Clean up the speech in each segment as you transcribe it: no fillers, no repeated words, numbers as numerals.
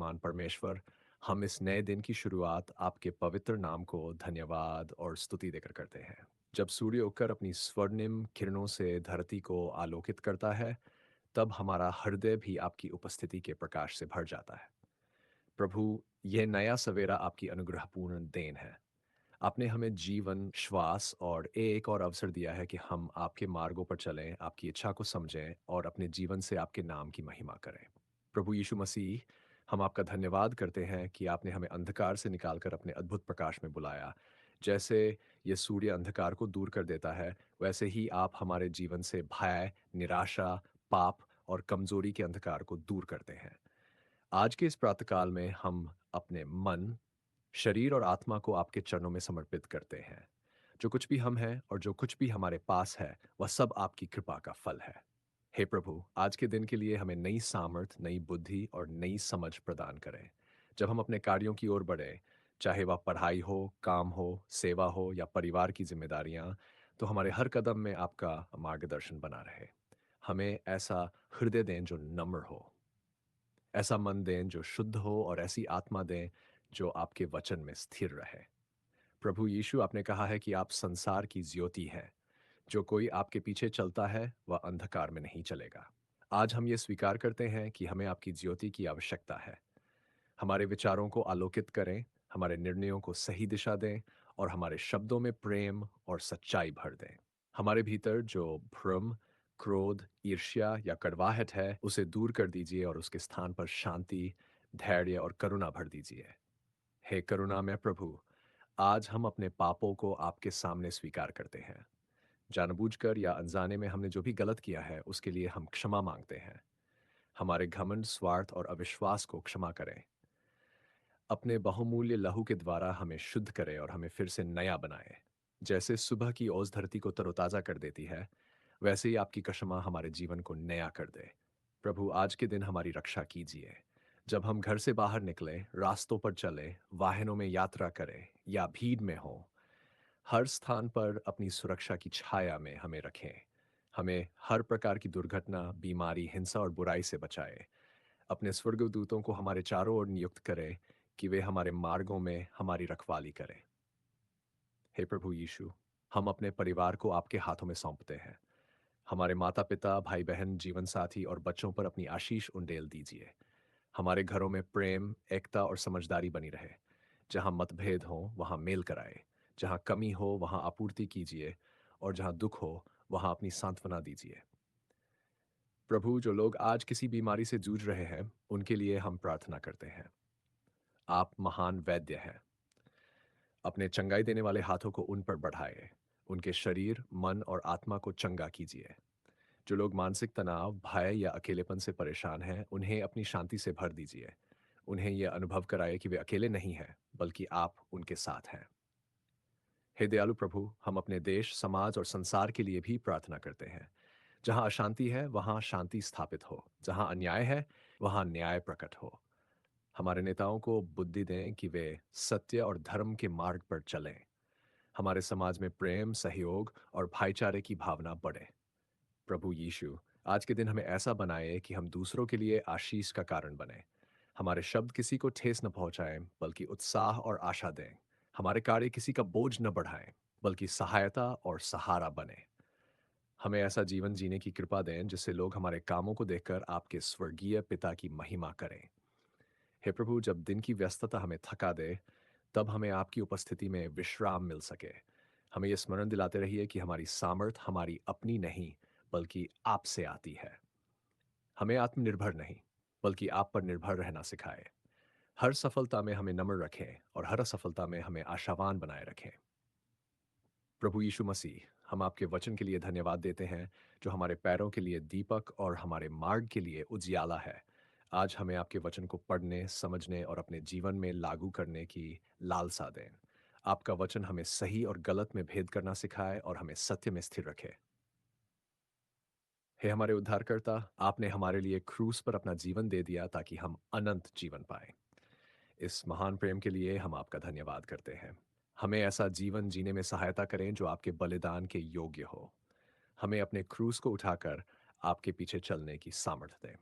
सर्वशक्तिमान परमेश्वर, हम इस नए दिन की शुरुआत आपके पवित्र नाम को धन्यवाद और स्तुति देकर करते हैं। जब सूर्य उगकर अपनी स्वर्णिम किरणों से धरती को आलोकित करता है, तब हमारा हृदय भी आपकी उपस्थिति के प्रकाश से भर जाता है। प्रभु, यह नया सवेरा आपकी अनुग्रहपूर्ण देन है। आपने हमें जीवन, श्वास और एक और अवसर दिया है कि हम आपके मार्गों पर चलें, आपकी इच्छा को समझें और अपने जीवन से आपके नाम की महिमा करें। प्रभु यीशु मसीह, हम आपका धन्यवाद करते हैं कि आपने हमें अंधकार से निकालकर अपने अद्भुत प्रकाश में बुलाया। जैसे ये सूर्य अंधकार को दूर कर देता है, वैसे ही आप हमारे जीवन से भय, निराशा, पाप और कमजोरी के अंधकार को दूर करते हैं। आज के इस प्रातःकाल में हम अपने मन, शरीर और आत्मा को आपके चरणों में समर्पित करते हैं। जो कुछ भी हम हैं और जो कुछ भी हमारे पास है, वह सब आपकी कृपा का फल है। हे प्रभु, आज के दिन के लिए हमें नई सामर्थ, नई बुद्धि और नई समझ प्रदान करें। जब हम अपने कार्यों की ओर बढ़ें, चाहे वह पढ़ाई हो, काम हो, सेवा हो या परिवार की जिम्मेदारियां, तो हमारे हर कदम में आपका मार्गदर्शन बना रहे। हमें ऐसा हृदय दें जो नम्र हो, ऐसा मन दें जो शुद्ध हो और ऐसी आत्मा दें जो आपके वचन में स्थिर रहे। प्रभु यीशु, आपने कहा है कि आप संसार की ज्योति हैं। जो कोई आपके पीछे चलता है, वह अंधकार में नहीं चलेगा। आज हम ये स्वीकार करते हैं कि हमें आपकी ज्योति की आवश्यकता है। हमारे विचारों को आलोकित करें, हमारे निर्णयों को सही दिशा दें और हमारे शब्दों में प्रेम और सच्चाई भर दें। हमारे भीतर जो भ्रम, क्रोध, ईर्ष्या या कड़वाहट है, उसे दूर कर दीजिए और उसके स्थान पर शांति, धैर्य और करुणा भर दीजिए। हे करुणामय प्रभु, आज हम अपने पापों को आपके सामने स्वीकार करते हैं। जानबूझकर या अनजाने में हमने जो भी गलत किया है, उसके लिए हम क्षमा मांगते हैं। हमारे घमंड, स्वार्थ और अविश्वास को क्षमा करें। अपने बहुमूल्य लहू के द्वारा हमें शुद्ध करे और हमें फिर से नया बनाए। जैसे सुबह की ओस धरती को तरोताजा कर देती है, वैसे ही आपकी क्षमा हमारे जीवन को नया कर दे। प्रभु, आज के दिन हमारी रक्षा कीजिए। जब हम घर से बाहर निकलें, रास्तों पर चलें, वाहनों में यात्रा करें या भीड़ में हों, हर स्थान पर अपनी सुरक्षा की छाया में हमें रखें। हमें हर प्रकार की दुर्घटना, बीमारी, हिंसा और बुराई से बचाए। अपने स्वर्गदूतों को हमारे चारों ओर नियुक्त करें कि वे हमारे मार्गों में हमारी रखवाली करें। हे प्रभु यीशु, हम अपने परिवार को आपके हाथों में सौंपते हैं। हमारे माता-पिता, भाई-बहन, जीवन-साथी और बच्चों पर अपनी आशीष उंडेल दीजिए। हमारे घरों में प्रेम, एकता और समझदारी बनी रहे। जहाँ मतभेद हो, वहाँ मेल कराए। जहाँ कमी हो, वहाँ आपूर्ति कीजिए और जहाँ दुख हो, वहाँ अपनी सांत्वना दीजिए। प्रभु, जो लोग आज किसी बीमारी से जूझ रहे हैं, उनके लिए हम प्रार्थना करते हैं। आप महान वैद्य हैं। अपने चंगाई देने वाले हाथों को उन पर बढ़ाए। उनके शरीर, मन और आत्मा को चंगा कीजिए। जो लोग मानसिक तनाव, भय या अकेलेपन से परेशान हैं, उन्हें अपनी शांति से भर दीजिए। उन्हें यह अनुभव कराए कि वे अकेले नहीं हैं, बल्कि आप उनके साथ हैं। हे दयालु प्रभु, हम अपने देश, समाज और संसार के लिए भी प्रार्थना करते हैं। जहाँ अशांति है, वहाँ शांति स्थापित हो। जहाँ अन्याय है, वहाँ न्याय प्रकट हो। हमारे नेताओं को बुद्धि दें कि वे सत्य और धर्म के मार्ग पर चलें। हमारे समाज में प्रेम, सहयोग और भाईचारे की भावना बढ़े। प्रभु यीशु, आज के दिन हमें ऐसा बनाए कि हम दूसरों के लिए आशीष का कारण बने। हमारे शब्द किसी को ठेस न पहुंचाएं, बल्कि उत्साह और आशा दें। हमारे कार्य किसी का बोझ न बढ़ाएं, बल्कि सहायता और सहारा बने। हमें ऐसा जीवन जीने की कृपा दें जिससे लोग हमारे कामों को देखकर आपके स्वर्गीय पिता की महिमा करें। हे प्रभु, जब दिन की व्यस्तता हमें थका दे, तब हमें आपकी उपस्थिति में विश्राम मिल सके। हमें यह स्मरण दिलाते रहिए कि हमारी सामर्थ हमारी अपनी नहीं, बल्कि आपसे आती है। हमें आत्मनिर्भर नहीं, बल्कि आप पर निर्भर रहना सिखाए। हर सफलता में हमें नम्र रखें और हर असफलता में हमें आशावान बनाए रखें। प्रभु यीशु मसीह, हम आपके वचन के लिए धन्यवाद देते हैं, जो हमारे पैरों के लिए दीपक और हमारे मार्ग के लिए उजियाला है। आज हमें आपके वचन को पढ़ने, समझने और अपने जीवन में लागू करने की लालसा दें। आपका वचन हमें सही और गलत में भेद करना सिखाए और हमें सत्य में स्थिर रखे। हे हमारे उद्धारकर्ता, आपने हमारे लिए क्रूस पर अपना जीवन दे दिया ताकि हम अनंत जीवन पाएं। इस महान प्रेम के लिए हम आपका धन्यवाद करते हैं। हमें ऐसा जीवन जीने में सहायता करें जो आपके बलिदान के योग्य हो। हमें अपने क्रूस को उठाकर आपके पीछे चलने की सामर्थ्य दें।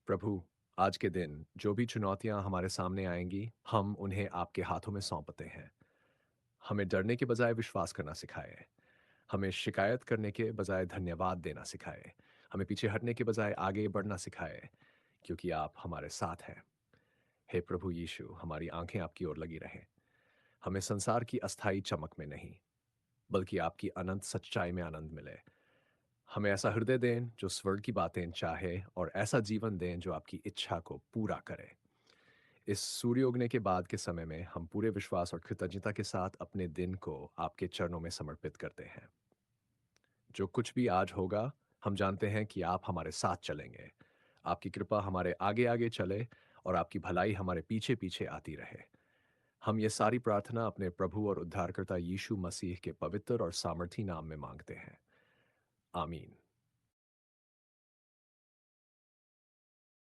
प्रभु, आज के दिन जो भी चुनौतियां हमारे सामने आएंगी, हम उन्हें आपके हाथों में सौंपते हैं। हमें डरने के बजाय विश्वास करना सिखाए। हमें शिकायत करने के बजाय धन्यवाद देना सिखाए। हमें पीछे हटने के बजाय आगे बढ़ना सिखाए, क्योंकि आप हमारे साथ हैं। हे प्रभु यीशु, हमारी आंखें आपकी ओर लगी रहें। हमें संसार की अस्थाई चमक में नहीं, बल्कि आपकी अनंत सच्चाई में आनंद मिले। हमें ऐसा हृदय दें जो स्वर्ग की बातें चाहे, और ऐसा जीवन दें जो आपकी इच्छा को पूरा करे। इस सूर्य उगने के बाद के समय में हम पूरे विश्वास और कृतज्ञता के साथ अपने दिन को आपके चरणों में समर्पित करते हैं। जो कुछ भी आज होगा, हम जानते हैं कि आप हमारे साथ चलेंगे। आपकी कृपा हमारे आगे आगे चले, और आपकी भलाई हमारे पीछे पीछे आती रहे। हम ये सारी प्रार्थना अपने प्रभु और उद्धारकर्ता यीशु मसीह के पवित्र और सामर्थी नाम में मांगते हैं। आमीन।